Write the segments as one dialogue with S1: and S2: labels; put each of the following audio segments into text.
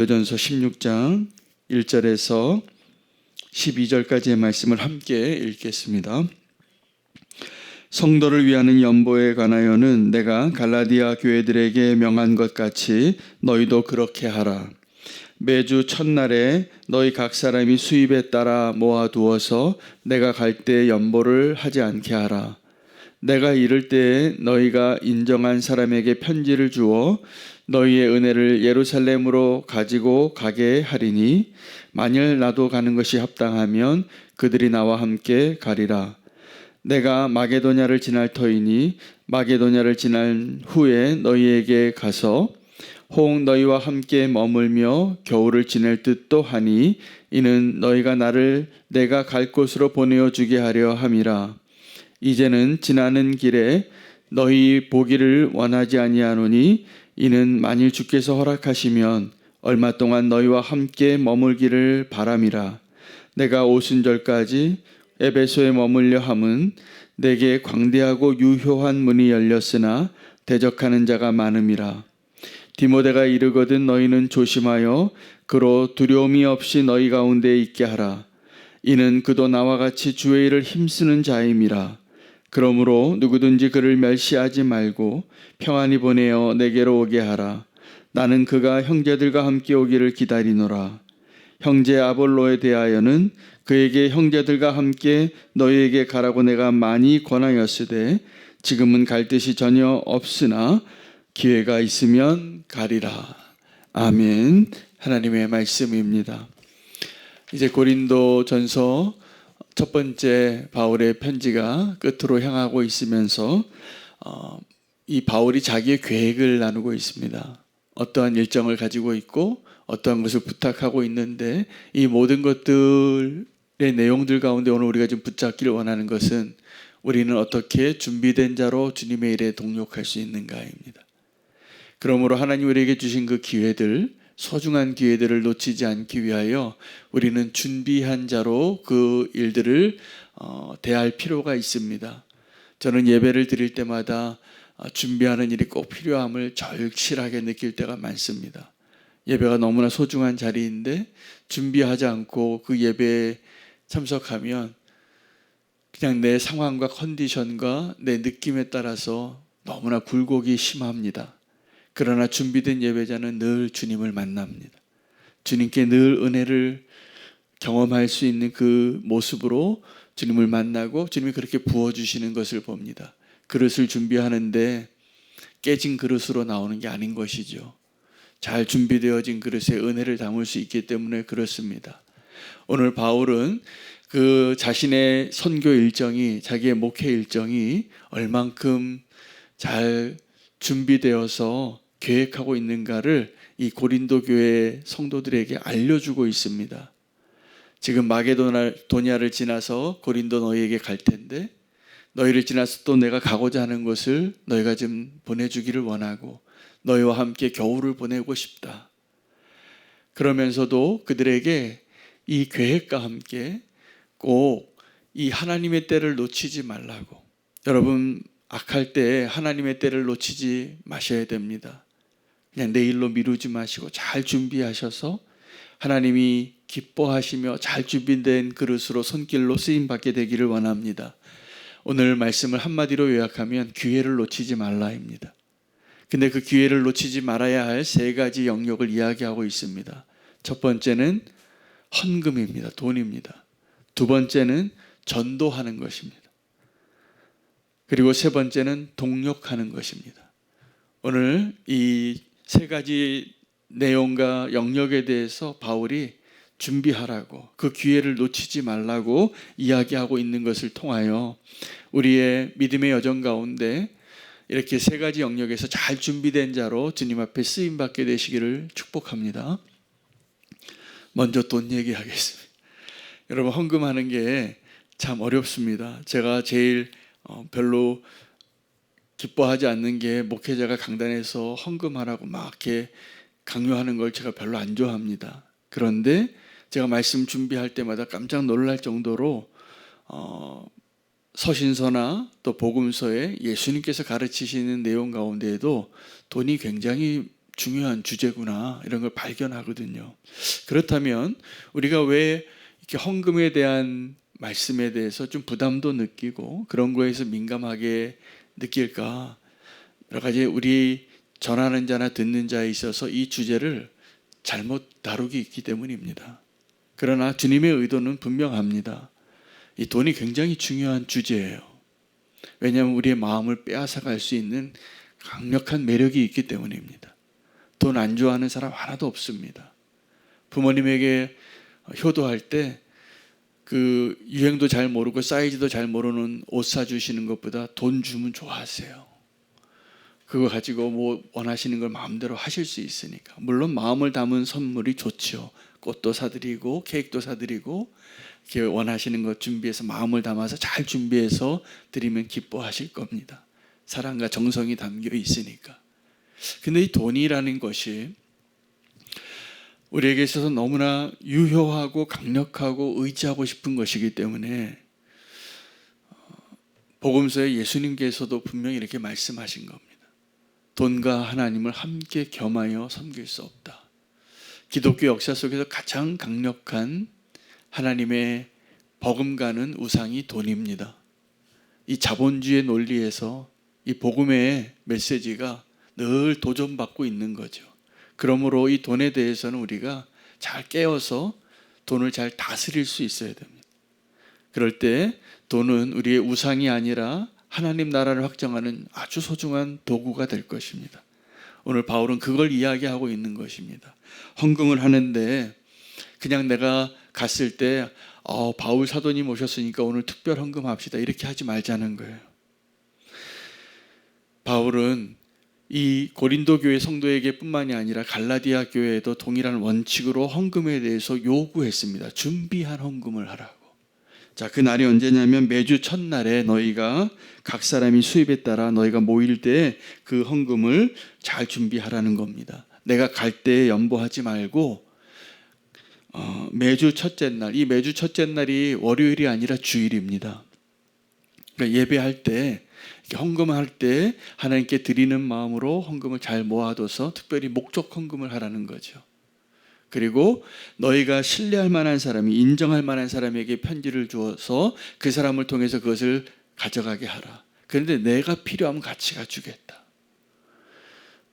S1: 고린도전서 16장 1절에서 12절까지의 말씀을 함께 읽겠습니다. 성도를 위하는 연보에 관하여는 내가 갈라디아 교회들에게 명한 것 같이 너희도 그렇게 하라. 매주 첫날에 너희 각 사람이 수입에 따라 모아두어서 내가 갈 때 연보를 하지 않게 하라. 내가 이를 때에 너희가 인정한 사람에게 편지를 주어 너희의 은혜를 예루살렘으로 가지고 가게 하리니 만일 나도 가는 것이 합당하면 그들이 나와 함께 가리라. 내가 마게도냐를 지날 터이니 마게도냐를 지난 후에 너희에게 가서 혹 너희와 함께 머물며 겨울을 지낼 듯도 하니 이는 너희가 나를 내가 갈 곳으로 보내어 주게 하려 함이라. 이제는 지나는 길에 너희 보기를 원하지 아니하노니 이는 만일 주께서 허락하시면 얼마 동안 너희와 함께 머물기를 바람이라. 내가 오순절까지 에베소에 머물려 함은 내게 광대하고 유효한 문이 열렸으나 대적하는 자가 많음이라. 디모데가 이르거든 너희는 조심하여 그로 두려움이 없이 너희 가운데 있게 하라. 이는 그도 나와 같이 주의 일을 힘쓰는 자임이라. 그러므로 누구든지 그를 멸시하지 말고 평안히 보내어 내게로 오게 하라. 나는 그가 형제들과 함께 오기를 기다리노라. 형제 아볼로에 대하여는 그에게 형제들과 함께 너희에게 가라고 내가 많이 권하였으되 지금은 갈 뜻이 전혀 없으나 기회가 있으면 가리라. 아멘. 하나님의 말씀입니다. 이제 고린도전서 첫 번째 바울의 편지가 끝으로 향하고 있으면서 이 바울이 자기의 계획을 나누고 있습니다. 어떠한 일정을 가지고 있고 어떠한 것을 부탁하고 있는데 이 모든 것들의 내용들 가운데 오늘 우리가 좀 붙잡기를 원하는 것은 우리는 어떻게 준비된 자로 주님의 일에 동력할 수 있는가입니다. 그러므로 하나님 우리에게 주신 그 기회들, 소중한 기회들을 놓치지 않기 위하여 우리는 준비한 자로 그 일들을 대할 필요가 있습니다. 저는 예배를 드릴 때마다 준비하는 일이 꼭 필요함을 절실하게 느낄 때가 많습니다. 예배가 너무나 소중한 자리인데 준비하지 않고 그 예배에 참석하면 그냥 내 상황과 컨디션과 내 느낌에 따라서 너무나 굴곡이 심합니다. 그러나 준비된 예배자는 늘 주님을 만납니다. 주님께 늘 은혜를 경험할 수 있는 그 모습으로 주님을 만나고 주님이 그렇게 부어주시는 것을 봅니다. 그릇을 준비하는데 깨진 그릇으로 나오는 게 아닌 것이죠. 잘 준비되어진 그릇에 은혜를 담을 수 있기 때문에 그렇습니다. 오늘 바울은 그 자신의 선교 일정이, 자기의 목회 일정이 얼만큼 잘 준비되어서 계획하고 있는가를 이 고린도 교회 성도들에게 알려주고 있습니다. 지금 마게도냐를 지나서 고린도 너희에게 갈 텐데 너희를 지나서 또 내가 가고자 하는 곳을 너희가 좀 보내주기를 원하고 너희와 함께 겨울을 보내고 싶다. 그러면서도 그들에게 이 계획과 함께 꼭 이 하나님의 때를 놓치지 말라고. 여러분 악할 때 하나님의 때를 놓치지 마셔야 됩니다. 그냥 내일로 미루지 마시고 잘 준비하셔서 하나님이 기뻐하시며 잘 준비된 그릇으로 손길로 쓰임받게 되기를 원합니다. 오늘 말씀을 한마디로 요약하면 기회를 놓치지 말라입니다. 근데 그 기회를 놓치지 말아야 할 세 가지 영역을 이야기하고 있습니다. 첫 번째는 헌금입니다. 돈입니다. 두 번째는 전도하는 것입니다. 그리고 세 번째는 동력하는 것입니다. 오늘 이 세 가지 내용과 영역에 대해서 바울이 준비하라고, 그 기회를 놓치지 말라고 이야기하고 있는 것을 통하여 우리의 믿음의 여정 가운데 이렇게 세 가지 영역에서 잘 준비된 자로 주님 앞에 쓰임받게 되시기를 축복합니다. 먼저 돈 얘기하겠습니다. 여러분 헌금하는 게 참 어렵습니다. 제가 제일 별로 기뻐하지 않는 게 목회자가 강단에서 헌금하라고 막 이렇게 강요하는 걸 제가 별로 안 좋아합니다. 그런데 제가 말씀 준비할 때마다 깜짝 놀랄 정도로 서신서나 또 복음서에 예수님께서 가르치시는 내용 가운데에도 돈이 굉장히 중요한 주제구나 이런 걸 발견하거든요. 그렇다면 우리가 왜 이렇게 헌금에 대한 말씀에 대해서 좀 부담도 느끼고 그런 거에서 민감하게 느낄까? 여러 가지 우리 전하는 자나 듣는 자에 있어서 이 주제를 잘못 다루기 있기 때문입니다. 그러나 주님의 의도는 분명합니다. 이 돈이 굉장히 중요한 주제예요. 왜냐하면 우리의 마음을 빼앗아갈 수 있는 강력한 매력이 있기 때문입니다. 돈 안 좋아하는 사람 하나도 없습니다. 부모님에게 효도할 때 그 유행도 잘 모르고 사이즈도 잘 모르는 옷 사주시는 것보다 돈 주면 좋아하세요. 그거 가지고 뭐 원하시는 걸 마음대로 하실 수 있으니까. 물론 마음을 담은 선물이 좋죠. 꽃도 사드리고 케이크도 사드리고 이렇게 원하시는 것 준비해서 마음을 담아서 잘 준비해서 드리면 기뻐하실 겁니다. 사랑과 정성이 담겨 있으니까. 근데 이 돈이라는 것이 우리에게 있어서 너무나 유효하고 강력하고 의지하고 싶은 것이기 때문에 복음서에 예수님께서도 분명히 이렇게 말씀하신 겁니다. 돈과 하나님을 함께 겸하여 섬길 수 없다. 기독교 역사 속에서 가장 강력한 하나님의 버금가는 우상이 돈입니다. 이 자본주의 논리에서 이 복음의 메시지가 늘 도전받고 있는 거죠. 그러므로 이 돈에 대해서는 우리가 잘 깨어서 돈을 잘 다스릴 수 있어야 됩니다. 그럴 때 돈은 우리의 우상이 아니라 하나님 나라를 확정하는 아주 소중한 도구가 될 것입니다. 오늘 바울은 그걸 이야기하고 있는 것입니다. 헌금을 하는데 그냥 내가 갔을 때 바울 사도님 오셨으니까 오늘 특별 헌금합시다 이렇게 하지 말자는 거예요. 바울은 이 고린도 교회 성도에게 뿐만이 아니라 갈라디아 교회에도 동일한 원칙으로 헌금에 대해서 요구했습니다. 준비한 헌금을 하라고. 자, 그 날이 언제냐면 매주 첫날에 너희가 각 사람이 수입에 따라 너희가 모일 때 그 헌금을 잘 준비하라는 겁니다. 내가 갈 때 연보하지 말고 매주 첫째 날, 이 매주 첫째 날이 월요일이 아니라 주일입니다. 그러니까 예배할 때 헌금할 때 하나님께 드리는 마음으로 헌금을 잘 모아둬서 특별히 목적 헌금을 하라는 거죠. 그리고 너희가 신뢰할 만한 사람이 인정할 만한 사람에게 편지를 주어서 그 사람을 통해서 그것을 가져가게 하라. 그런데 내가 필요하면 같이 가주겠다.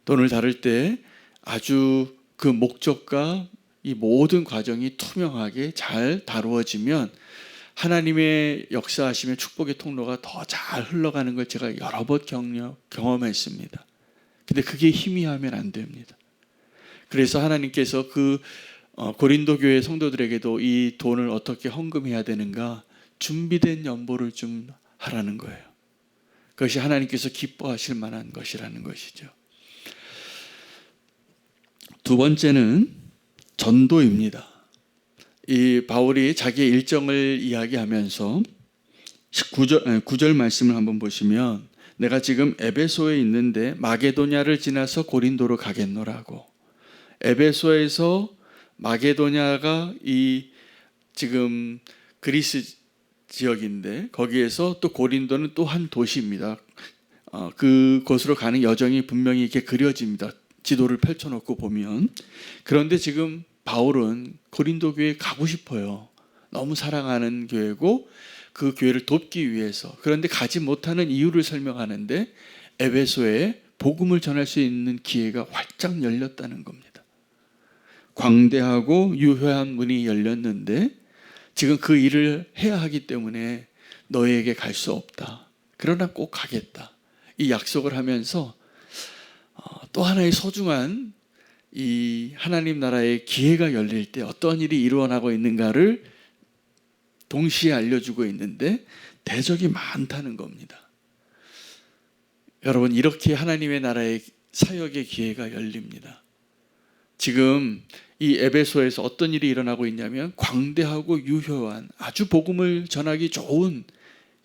S1: 돈을 다룰 때 아주 그 목적과 이 모든 과정이 투명하게 잘 다루어지면 하나님의 역사하심의 축복의 통로가 더 잘 흘러가는 걸 제가 여러 번 경험했습니다. 근데 그게 희미하면 안 됩니다. 그래서 하나님께서 그 고린도 교회 성도들에게도 이 돈을 어떻게 헌금해야 되는가 준비된 연보를 좀 하라는 거예요. 그것이 하나님께서 기뻐하실 만한 것이라는 것이죠. 두 번째는 전도입니다. 이 바울이 자기의 일정을 이야기하면서 9절 말씀을 한번 보시면 내가 지금 에베소에 있는데 마게도냐를 지나서 고린도로 가겠노라고. 에베소에서 마게도냐가 이 지금 그리스 지역인데 거기에서 또 고린도는 또 한 도시입니다. 그곳으로 가는 여정이 분명히 이렇게 그려집니다. 지도를 펼쳐놓고 보면. 그런데 지금 바울은 고린도 교회에 가고 싶어요. 너무 사랑하는 교회고 그 교회를 돕기 위해서. 그런데 가지 못하는 이유를 설명하는데 에베소에 복음을 전할 수 있는 기회가 활짝 열렸다는 겁니다. 광대하고 유효한 문이 열렸는데 지금 그 일을 해야 하기 때문에 너희에게 갈 수 없다. 그러나 꼭 가겠다. 이 약속을 하면서 또 하나의 소중한 이 하나님 나라의 기회가 열릴 때 어떤 일이 일어나고 있는가를 동시에 알려주고 있는데 대적이 많다는 겁니다. 여러분 이렇게 하나님의 나라의 사역의 기회가 열립니다. 지금 이 에베소에서 어떤 일이 일어나고 있냐면 광대하고 유효한 아주 복음을 전하기 좋은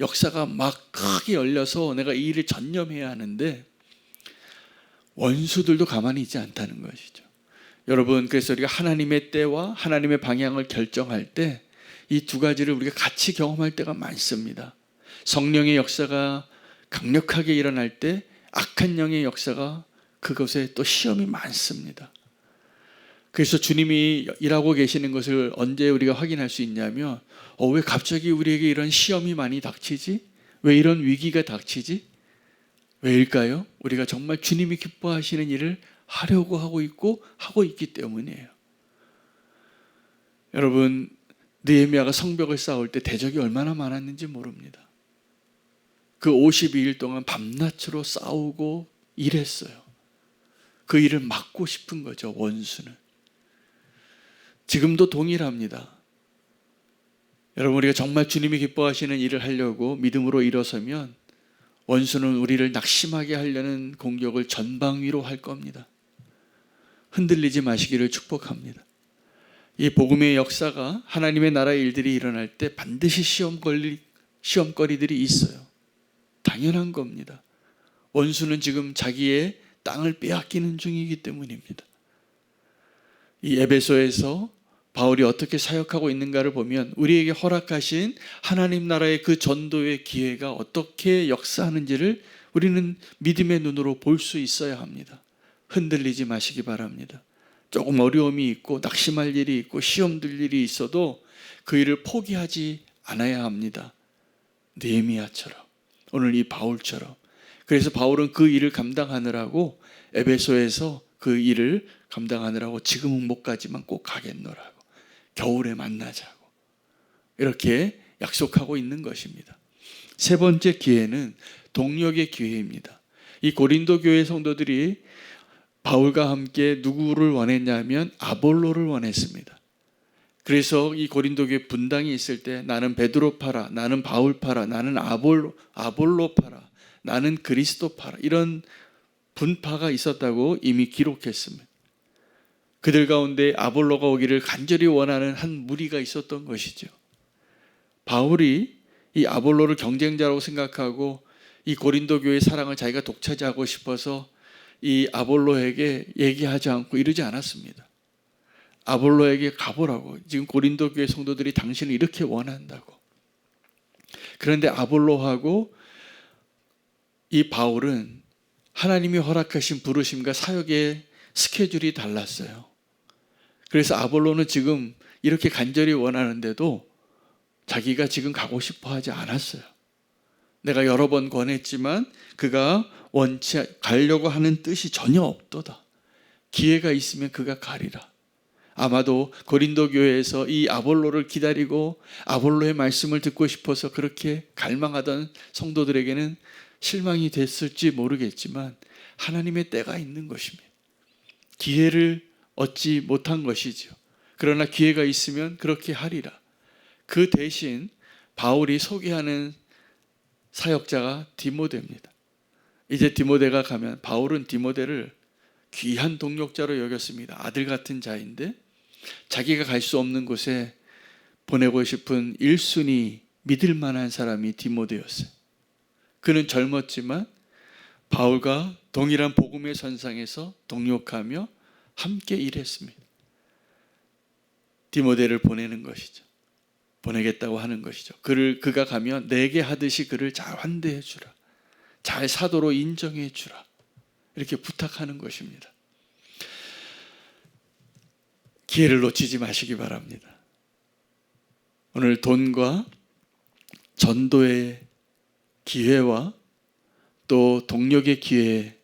S1: 역사가 막 크게 열려서 내가 이 일을 전념해야 하는데 원수들도 가만히 있지 않다는 것이죠. 여러분 그래서 우리가 하나님의 때와 하나님의 방향을 결정할 때 이 두 가지를 우리가 같이 경험할 때가 많습니다. 성령의 역사가 강력하게 일어날 때 악한 영의 역사가 그것에 또 시험이 많습니다. 그래서 주님이 일하고 계시는 것을 언제 우리가 확인할 수 있냐면 왜 갑자기 우리에게 이런 시험이 많이 닥치지? 왜 이런 위기가 닥치지? 왜일까요? 우리가 정말 주님이 기뻐하시는 일을 하려고 하고 있고 하고 있기 때문이에요. 여러분, 느헤미야가 성벽을 쌓을 때 대적이 얼마나 많았는지 모릅니다. 그 52일 동안 밤낮으로 싸우고 일했어요. 그 일을 막고 싶은 거죠, 원수는. 지금도 동일합니다. 여러분, 우리가 정말 주님이 기뻐하시는 일을 하려고 믿음으로 일어서면 원수는 우리를 낙심하게 하려는 공격을 전방위로 할 겁니다. 흔들리지 마시기를 축복합니다. 이 복음의 역사가 하나님의 나라의 일들이 일어날 때 반드시 시험거리들이 있어요. 당연한 겁니다. 원수는 지금 자기의 땅을 빼앗기는 중이기 때문입니다. 이 에베소에서 바울이 어떻게 사역하고 있는가를 보면 우리에게 허락하신 하나님 나라의 그 전도의 기회가 어떻게 역사하는지를 우리는 믿음의 눈으로 볼 수 있어야 합니다. 흔들리지 마시기 바랍니다. 조금 어려움이 있고 낙심할 일이 있고 시험 들 일이 있어도 그 일을 포기하지 않아야 합니다. 느헤미야처럼, 오늘 이 바울처럼. 그래서 바울은 그 일을 감당하느라고 에베소에서 그 일을 감당하느라고 지금은 못 가지만 꼭 가겠노라고, 겨울에 만나자고 이렇게 약속하고 있는 것입니다. 세 번째 기회는 동력의 기회입니다. 이 고린도 교회 성도들이 바울과 함께 누구를 원했냐면 아볼로를 원했습니다. 그래서 이 고린도 교회 분당이 있을 때 나는 베드로 파라, 나는 바울 파라, 나는 아볼로 파라, 나는 그리스도 파라, 이런 분파가 있었다고 이미 기록했습니다. 그들 가운데 아볼로가 오기를 간절히 원하는 한 무리가 있었던 것이죠. 바울이 이 아볼로를 경쟁자라고 생각하고 이 고린도 교회의 사랑을 자기가 독차지하고 싶어서 이 아볼로에게 얘기하지 않고 이러지 않았습니다. 아볼로에게 가보라고, 지금 고린도 교회 성도들이 당신을 이렇게 원한다고. 그런데 아볼로하고 이 바울은 하나님이 허락하신 부르심과 사역의 스케줄이 달랐어요. 그래서 아볼로는 지금 이렇게 간절히 원하는데도 자기가 지금 가고 싶어 하지 않았어요. 내가 여러 번 권했지만 그가 원치 가려고 하는 뜻이 전혀 없도다. 기회가 있으면 그가 가리라. 아마도 고린도 교회에서 이 아볼로를 기다리고 아볼로의 말씀을 듣고 싶어서 그렇게 갈망하던 성도들에게는 실망이 됐을지 모르겠지만 하나님의 때가 있는 것입니다. 기회를 얻지 못한 것이죠. 그러나 기회가 있으면 그렇게 하리라. 그 대신 바울이 소개하는 사역자가 디모데입니다. 이제 디모데가 가면, 바울은 디모데를 귀한 동력자로 여겼습니다. 아들 같은 자인데 자기가 갈 수 없는 곳에 보내고 싶은 1순위 믿을 만한 사람이 디모데였어요. 그는 젊었지만 바울과 동일한 복음의 선상에서 동력하며 함께 일했습니다. 디모데를 보내는 것이죠. 보내겠다고 하는 것이죠. 그가 가면 내게 하듯이 그를 잘 환대해 주라. 잘 사도로 인정해 주라. 이렇게 부탁하는 것입니다. 기회를 놓치지 마시기 바랍니다. 오늘 돈과 전도의 기회와 또 동력의 기회,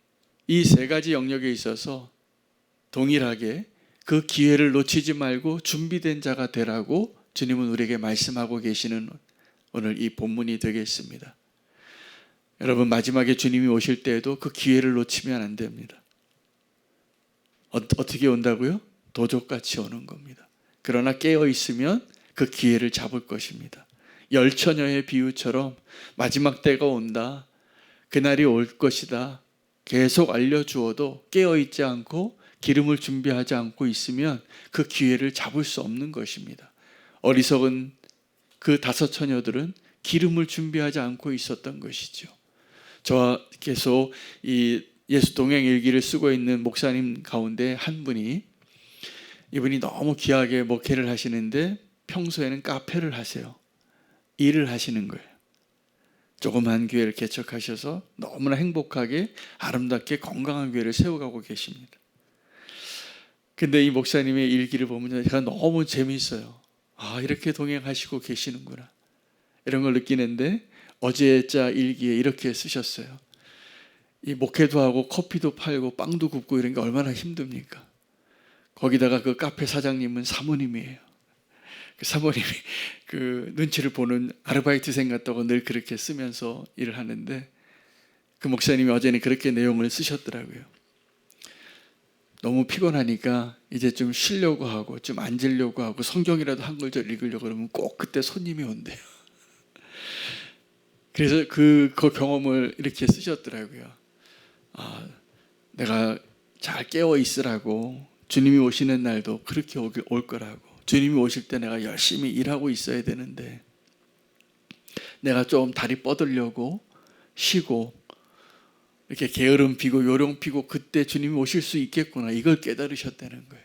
S1: 이 세 가지 영역에 있어서 동일하게 그 기회를 놓치지 말고 준비된 자가 되라고 주님은 우리에게 말씀하고 계시는 오늘 이 본문이 되겠습니다. 여러분, 마지막에 주님이 오실 때에도 그 기회를 놓치면 안 됩니다. 어떻게 온다고요? 도적같이 오는 겁니다. 그러나 깨어 있으면 그 기회를 잡을 것입니다. 열처녀의 비유처럼 마지막 때가 온다, 그날이 올 것이다 계속 알려주어도 깨어 있지 않고 기름을 준비하지 않고 있으면 그 기회를 잡을 수 없는 것입니다. 어리석은 그 5 처녀들은 기름을 준비하지 않고 있었던 것이죠. 저와 계속 이 예수 동행 일기를 쓰고 있는 목사님 가운데 한 분이, 이분이 너무 귀하게 목회를 하시는데 평소에는 카페를 하세요. 일을 하시는 거예요. 조그만 교회를 개척하셔서 너무나 행복하게 아름답게 건강한 교회를 세워가고 계십니다. 근데 이 목사님의 일기를 보면 제가 너무 재미있어요. 아, 이렇게 동행하시고 계시는구나, 이런 걸 느끼는데, 어제자 일기에 이렇게 쓰셨어요. 이 목회도 하고 커피도 팔고 빵도 굽고 이런 게 얼마나 힘듭니까? 거기다가 그 카페 사장님은 사모님이에요. 그 사모님이 그 눈치를 보는 아르바이트생 같다고 늘 그렇게 쓰면서 일을 하는데, 그 목사님이 어제는 그렇게 내용을 쓰셨더라고요. 너무 피곤하니까 이제 좀 쉬려고 하고 좀 앉으려고 하고 성경이라도 한 구절 읽으려고 그러면 꼭 그때 손님이 온대요. 그래서 그 경험을 이렇게 쓰셨더라고요. 아, 내가 잘 깨어 있으라고, 주님이 오시는 날도 그렇게 올 거라고, 주님이 오실 때 내가 열심히 일하고 있어야 되는데 내가 좀 다리 뻗으려고 쉬고 이렇게 게으름 피고 요령 피고 그때 주님이 오실 수 있겠구나, 이걸 깨달으셨다는 거예요.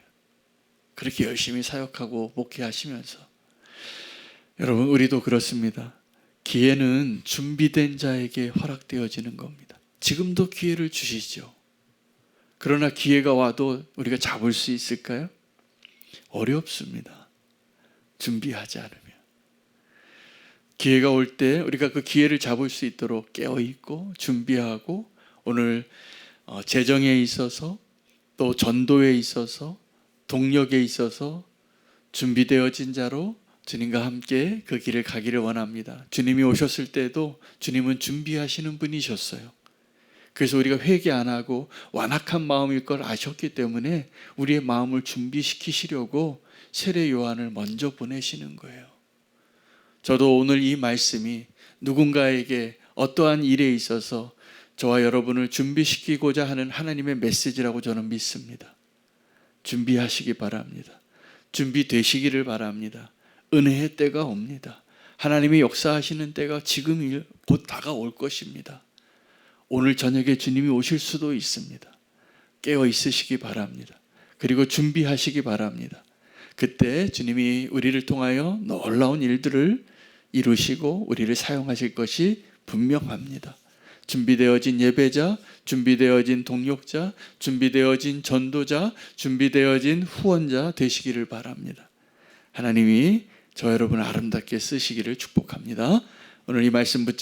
S1: 그렇게 열심히 사역하고 목회하시면서. 여러분, 우리도 그렇습니다. 기회는 준비된 자에게 허락되어지는 겁니다. 지금도 기회를 주시죠. 그러나 기회가 와도 우리가 잡을 수 있을까요? 어렵습니다. 준비하지 않으면. 기회가 올 때 우리가 그 기회를 잡을 수 있도록 깨어있고 준비하고, 오늘 재정에 있어서 또 전도에 있어서 동력에 있어서 준비되어진 자로 주님과 함께 그 길을 가기를 원합니다. 주님이 오셨을 때도 주님은 준비하시는 분이셨어요. 그래서 우리가 회개 안 하고 완악한 마음일 걸 아셨기 때문에 우리의 마음을 준비시키시려고 세례 요한을 먼저 보내시는 거예요. 저도 오늘 이 말씀이 누군가에게 어떠한 일에 있어서 저와 여러분을 준비시키고자 하는 하나님의 메시지라고 저는 믿습니다. 준비하시기 바랍니다. 준비되시기를 바랍니다. 은혜의 때가 옵니다. 하나님이 역사하시는 때가 지금 곧 다가올 것입니다. 오늘 저녁에 주님이 오실 수도 있습니다. 깨어 있으시기 바랍니다. 그리고 준비하시기 바랍니다. 그때 주님이 우리를 통하여 놀라운 일들을 이루시고 우리를 사용하실 것이 분명합니다. 준비되어진 예배자, 준비되어진 동력자, 준비되어진 전도자, 준비되어진 후원자 되시기를 바랍니다. 하나님이 저 여러분을 아름답게 쓰시기를 축복합니다. 오늘 이 말씀 붙잡고